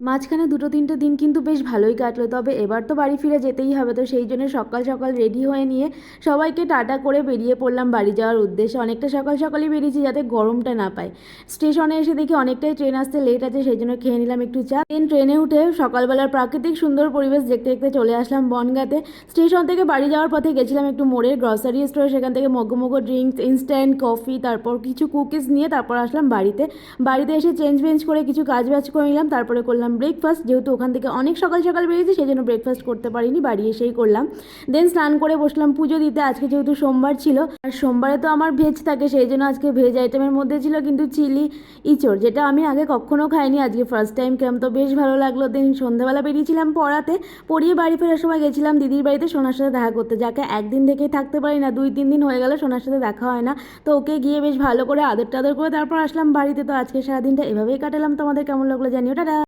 মাঝখানে ২-৩টে দিন কিন্তু বেশ ভালোই কাটলো। তবে এবার তো বাড়ি ফিরে যেতেই হবে। তো সেই জন্য সকাল, সকাল রেডি হয়ে নিয়ে সবাইকে টাটা করে বেরিয়ে পড়লাম বাড়ি যাওয়ার উদ্দেশ্যে। অনেকটা সকাল সকালই বেরিয়েছি যাতে গরমটা না পাই। স্টেশনে এসে দেখি অনেকটাই ট্রেন আসতে লেট আছে, সেই জন্য খেয়ে নিলাম একটু চা। দেন ট্রেনে উঠে সকালবেলার প্রাকৃতিক সুন্দর পরিবেশ দেখতে দেখতে চলে আসলাম বনগাঁতে। স্টেশন থেকে বাড়ি যাওয়ার পথে গেছিলাম একটু মোড়ের গ্রসারি স্টোরে, সেখান থেকে মগো ড্রিঙ্কস, ইনস্ট্যান্ট কফি, তারপর কিছু কুকিজ নিয়ে তারপর আসলাম বাড়িতে। বাড়িতে এসে চেঞ্জ বেঞ্জ করে কিছু কাজ বাজ করে নিলাম, তারপরে করলাম ব্রেকফাস্ট। যেহেতু ওখান থেকে অনেক সকাল সকাল বেরিয়েছি সেই জন্য ব্রেকফাস্ট করতে পারিনি, বাড়ি এসেই করলাম। দেন স্নান করে বসলাম পুজো দিতে। আজকে যেহেতু সোমবার ছিল, আর সোমবারে তো আমার ভেজ থাকে, সেই জন্য আজকে ভেজ আইটেমের মধ্যে ছিল কিন্তু চিলি ইঁচড়, যেটা আমি আগে কখনো খাইনি, আজকে ফার্স্ট টাইম খেলাম, তো বেশ ভালো লাগলো। দেন সন্ধ্যাবেলা বেরিয়েছিলাম পড়াতে, পড়িয়ে বাড়ি ফেরার সময় গেছিলাম দিদির বাড়িতে সোনার সাথে দেখা করতে, যাকে একদিন থেকেই থাকতে পারি না, 2-3 দিন হয়ে গেল সোনার সাথে দেখা হয় না। তো ওকে গিয়ে বেশ ভালো করে আদর টাদর করে তারপর আসলাম বাড়িতে। তো আজকে সারাদিনটা এভাবেই কাটালাম। তোমাদের কেমন লাগলো জানিও, টাটা।